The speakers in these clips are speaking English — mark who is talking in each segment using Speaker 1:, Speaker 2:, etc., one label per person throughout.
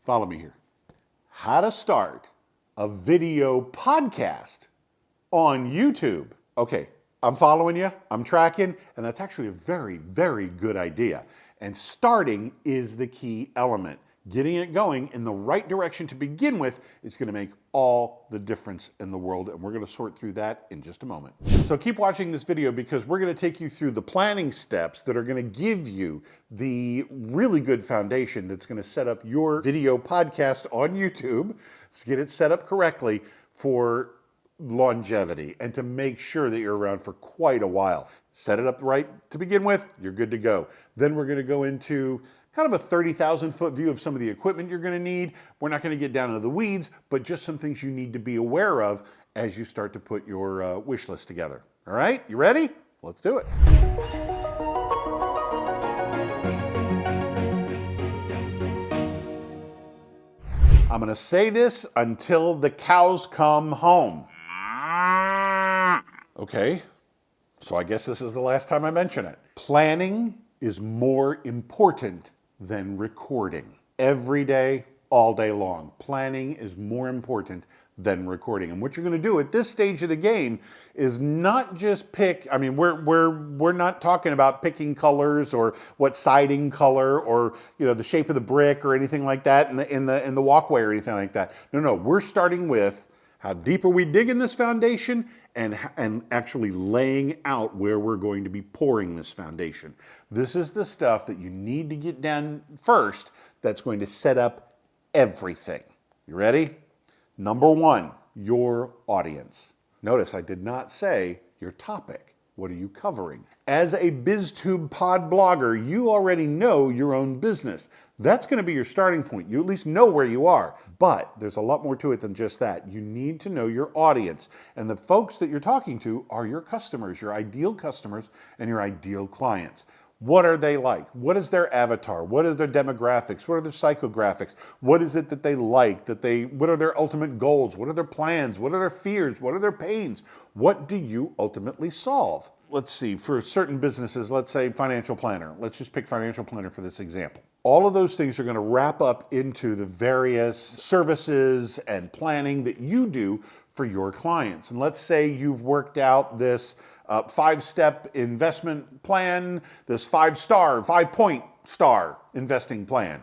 Speaker 1: Follow me here. How to start a video podcast on YouTube. Okay, I'm following you, I'm tracking, and that's actually a very, very good idea. And starting is the key element. Getting it going in the right direction to begin with is going to make all the difference in the world, and we're going to sort through that in just a moment. So keep watching this video because we're going to take you through the planning steps that are going to give you the really good foundation that's going to set up your video podcast on YouTube, to get it set up correctly for longevity and to make sure that you're around for quite a while. Set it up right to begin with, you're good to go. Then we're going to go into kind of a 30,000 foot view of some of the equipment you're going to need. We're not going to get down into the weeds, but just some things you need to be aware of as you start to put your wish list together. All right, you ready? Let's do it. I'm going to say this until the cows come home. Okay, so I guess this is the last time I mention it. Planning is more important than recording. Every day, all day long. Planning is more important than recording. And what you're going to do at this stage of the game is not just pick, I mean, we're not talking about picking colors or what siding color or, you know, the shape of the brick or anything like that in the walkway or anything like that. No, we're starting with how deep are we digging this foundation and actually laying out where we're going to be pouring this foundation. This is the stuff that you need to get done first that's going to set up everything. You ready? Number one, your audience. Notice I did not say your topic. What are you covering? As a BizTube pod blogger, you already know your own business. That's going to be your starting point. You at least know where you are. But there's a lot more to it than just that. You need to know your audience. And the folks that you're talking to are your customers, your ideal customers and your ideal clients. What are they like? What is their avatar? What are their demographics? What are their psychographics? What is it that they like? What are their ultimate goals? What are their plans? What are their fears? What are their pains? What do you ultimately solve? Let's see, for certain businesses, let's say financial planner. Let's just pick financial planner for this example. All of those things are going to wrap up into the various services and planning that you do for your clients. And let's say you've worked out this 5-step investment plan, this 5-point star investing plan.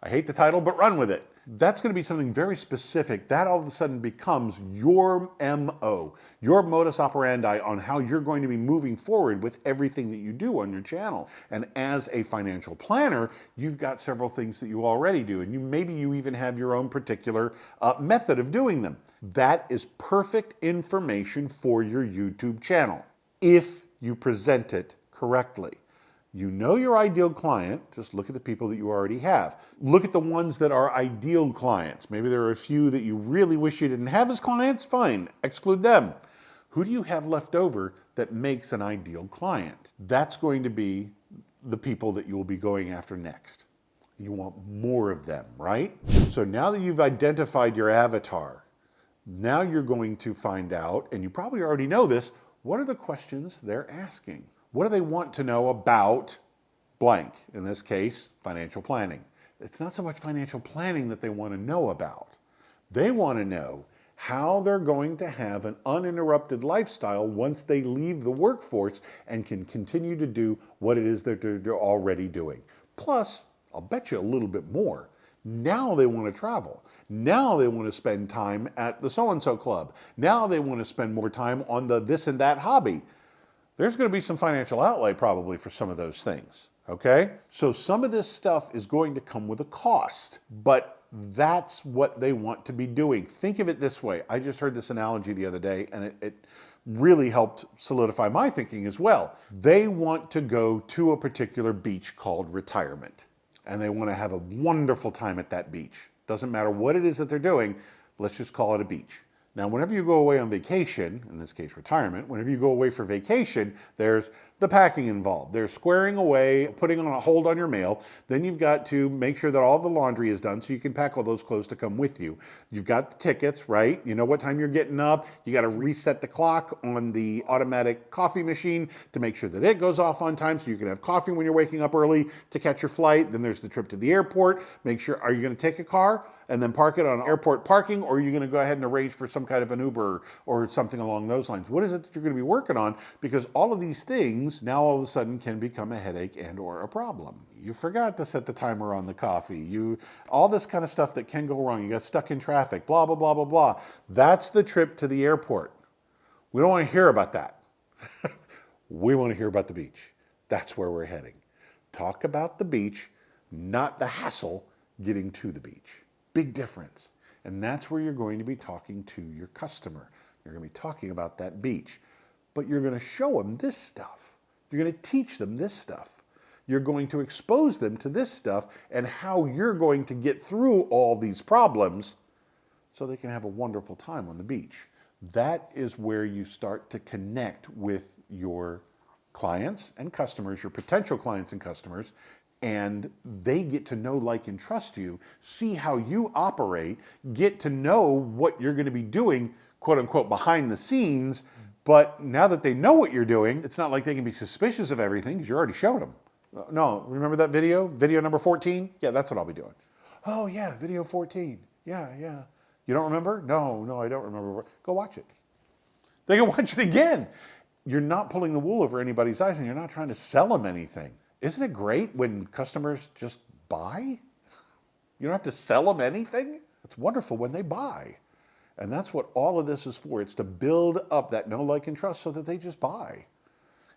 Speaker 1: I hate the title, but run with it. That's going to be something very specific. That all of a sudden becomes your MO, your modus operandi on how you're going to be moving forward with everything that you do on your channel. And as a financial planner, you've got several things that you already do, and maybe you even have your own particular method of doing them. That is perfect information for your YouTube channel if you present it correctly. You know your ideal client, just look at the people that you already have. Look at the ones that are ideal clients. Maybe there are a few that you really wish you didn't have as clients, fine, exclude them. Who do you have left over that makes an ideal client? That's going to be the people that you will be going after next. You want more of them, right? So now that you've identified your avatar, now you're going to find out, and you probably already know this, what are the questions they're asking? What do they want to know about blank? In this case, financial planning. It's not so much financial planning that they want to know about. They want to know how they're going to have an uninterrupted lifestyle once they leave the workforce and can continue to do what it is that they're already doing. Plus, I'll bet you a little bit more. Now they want to travel. Now they want to spend time at the so-and-so club. Now they want to spend more time on the this and that hobby. There's going to be some financial outlay probably for some of those things, okay? So some of this stuff is going to come with a cost, but that's what they want to be doing. Think of it this way. I just heard this analogy the other day, and it really helped solidify my thinking as well. They want to go to a particular beach called retirement, and they want to have a wonderful time at that beach. Doesn't matter what it is that they're doing, let's just call it a beach. Now, whenever you go away on vacation, in this case retirement, whenever you go away for vacation, there's the packing involved. There's squaring away, putting on a hold on your mail. Then you've got to make sure that all the laundry is done so you can pack all those clothes to come with you. You've got the tickets, right? You know what time you're getting up. You got to reset the clock on the automatic coffee machine to make sure that it goes off on time so you can have coffee when you're waking up early to catch your flight. Then there's the trip to the airport. Make sure, are you going to take a car and then park it on airport parking, or are you going to go ahead and arrange for some kind of an Uber or something along those lines? What is it that you're going to be working on? Because all of these things now all of a sudden can become a headache and or a problem. You forgot to set the timer on the coffee. All this kind of stuff that can go wrong. You got stuck in traffic, blah, blah, blah, blah, blah. That's the trip to the airport. We don't want to hear about that. We want to hear about the beach. That's where we're heading. Talk about the beach, not the hassle getting to the beach. Big difference. And that's where you're going to be talking to your customer. You're going to be talking about that beach. But you're going to show them this stuff. You're going to teach them this stuff. You're going to expose them to this stuff and how you're going to get through all these problems so they can have a wonderful time on the beach. That is where you start to connect with your clients and customers, your potential clients and customers, and they get to know, like, and trust you, see how you operate, get to know what you're going to be doing, quote unquote, behind the scenes. But now that they know what you're doing, it's not like they can be suspicious of everything because you already showed them. No, remember that video? Video number 14? Yeah, that's what I'll be doing. Oh yeah, video 14. Yeah. You don't remember? No, I don't remember. Go watch it. They can watch it again. You're not pulling the wool over anybody's eyes and you're not trying to sell them anything. Isn't it great when customers just buy? You don't have to sell them anything. It's wonderful when they buy. And that's what all of this is for. It's to build up that know, like, and trust so that they just buy.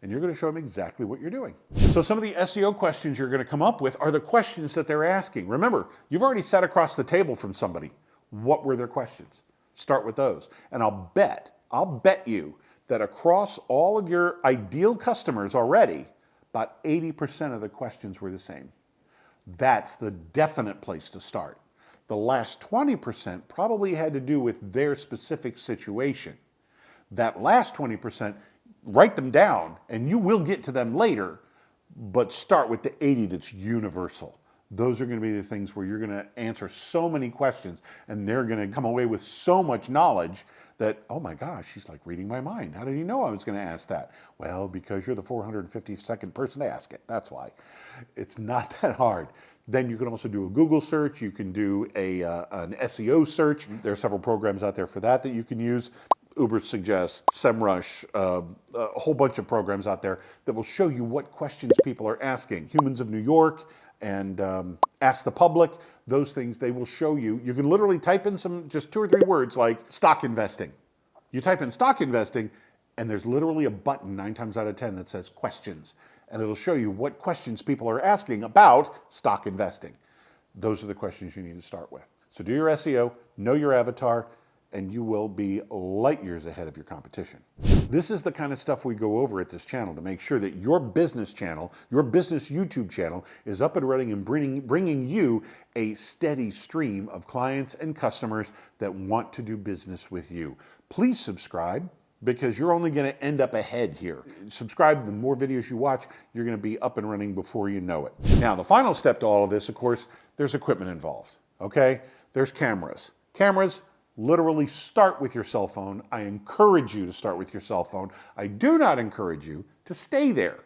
Speaker 1: And you're going to show them exactly what you're doing. So some of the SEO questions you're going to come up with are the questions that they're asking. Remember, you've already sat across the table from somebody. What were their questions? Start with those. And I'll bet you that across all of your ideal customers already, about 80% of the questions were the same. That's the definite place to start. The last 20% probably had to do with their specific situation. That last 20%, write them down and you will get to them later, but start with the 80 that's universal. Those are going to be the things where you're going to answer so many questions and they're going to come away with so much knowledge that, oh my gosh, she's like reading my mind. How did you know I was going to ask that? Well, because you're the 452nd person to ask it. That's why. It's not that hard. Then you can also do a Google search. You can do an SEO search. There are several programs out there for that you can use. Uber Suggest, SEMrush, a whole bunch of programs out there that will show you what questions people are asking. Humans of New York and Ask the Public, those things, they will show you. You can literally type in just 2 or 3 words like stock investing. You type in stock investing and there's literally a button 9 times out of 10 that says questions. And it'll show you what questions people are asking about stock investing. Those are the questions you need to start with. So do your SEO, know your avatar, and you will be light years ahead of your competition. This is the kind of stuff we go over at this channel to make sure that your business channel, your business YouTube channel is up and running and bringing you a steady stream of clients and customers that want to do business with you. Please subscribe because you're only going to end up ahead here. Subscribe, the more videos you watch, you're going to be up and running before you know it. Now, the final step to all of this, of course, there's equipment involved, okay? There's cameras. Cameras, literally start with your cell phone. I encourage you to start with your cell phone. I do not encourage you to stay there.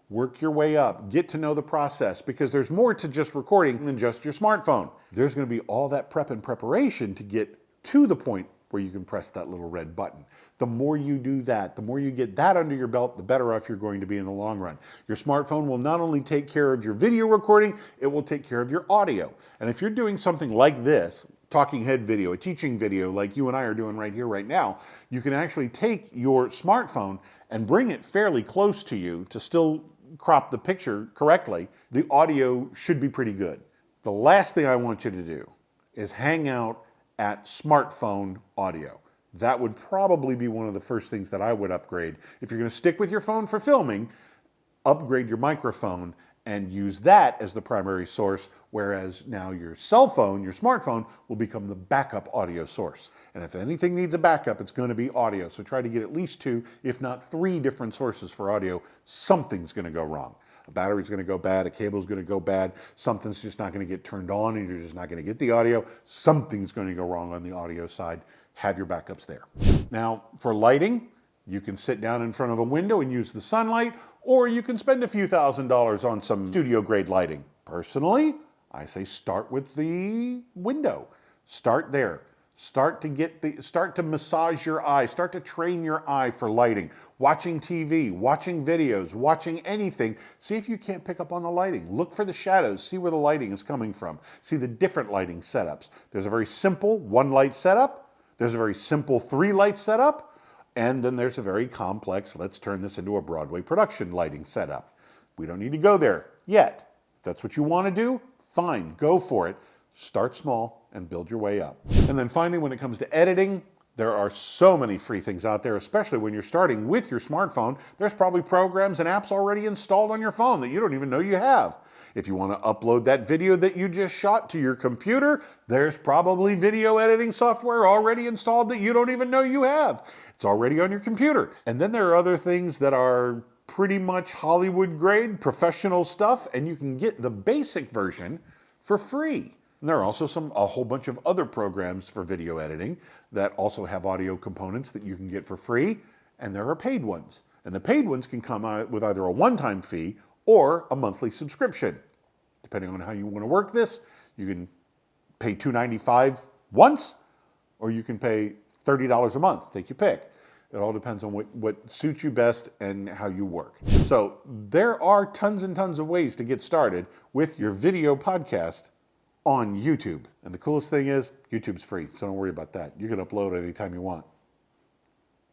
Speaker 1: Work your way up, get to know the process, because there's more to just recording than just your smartphone. There's going to be all that prep and preparation to get to the point where you can press that little red button. The more you do that, the more you get that under your belt, the better off you're going to be in the long run. Your smartphone will not only take care of your video recording, it will take care of your audio. And if you're doing something like this, talking head video, a teaching video like you and I are doing right here, right now, you can actually take your smartphone and bring it fairly close to you to still crop the picture correctly. The audio should be pretty good. The last thing I want you to do is hang out at smartphone audio. That would probably be one of the first things that I would upgrade. If you're going to stick with your phone for filming, upgrade your microphone and use that as the primary source, whereas now your cell phone, your smartphone, will become the backup audio source. And if anything needs a backup, it's going to be audio. So try to get at least 2, if not 3 different sources for audio. Something's going to go wrong. A battery's going to go bad, a cable's going to go bad, something's just not going to get turned on and you're just not going to get the audio. Something's going to go wrong on the audio side. Have your backups there. Now, for lighting, you can sit down in front of a window and use the sunlight, or you can spend a few $1,000s on some studio grade lighting. Personally, I say start with the window. Start there. Start to massage your eye, start to train your eye for lighting. Watching TV, watching videos, watching anything. See if you can't pick up on the lighting. Look for the shadows, see where the lighting is coming from. See the different lighting setups. There's a very simple 1-light setup. There's a very simple 3-light setup. And then there's a very complex, let's turn this into a Broadway production lighting setup. We don't need to go there yet. If that's what you want to do, fine, go for it. Start small and build your way up. And then finally, when it comes to editing, there are so many free things out there, especially when you're starting with your smartphone. There's probably programs and apps already installed on your phone that you don't even know you have. If you want to upload that video that you just shot to your computer, there's probably video editing software already installed that you don't even know you have. It's already on your computer. And then there are other things that are pretty much Hollywood grade, professional stuff, and you can get the basic version for free. And there are also a whole bunch of other programs for video editing that also have audio components that you can get for free, and there are paid ones. And the paid ones can come out with either a one-time fee or a monthly subscription. Depending on how you want to work this, you can pay $2.95 once, or you can pay $30 a month, take your pick. It all depends on what suits you best and how you work. So there are tons and tons of ways to get started with your video podcast on YouTube. And the coolest thing is, YouTube's free, so don't worry about that. You can upload it anytime you want.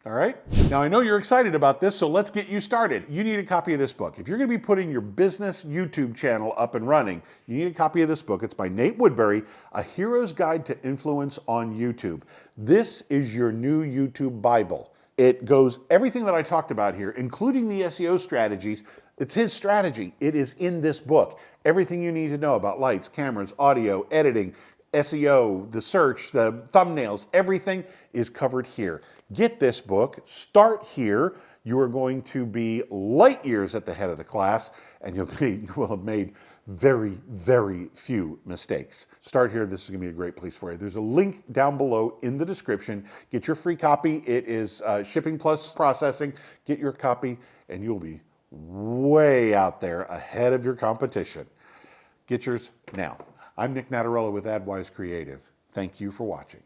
Speaker 1: All right? Now, I know you're excited about this, so let's get you started. You need a copy of this book. If you're going to be putting your business YouTube channel up and running, you need a copy of this book. It's by Nate Woodbury, A Hero's Guide to Influence on YouTube. This is your new YouTube Bible. It goes everything that I talked about here, including the SEO strategies. It's his strategy. It is in this book. Everything you need to know about lights, cameras, audio, editing, SEO, the search, the thumbnails, everything is covered here. Get this book, start here. You are going to be light years at the head of the class, and you will have made very, very few mistakes. Start here. This is going to be a great place for you. There's a link down below in the description. Get your free copy. It is shipping plus processing. Get your copy, and you'll be way out there ahead of your competition. Get yours now. I'm Nick Natarella with AdWise Creative. Thank you for watching.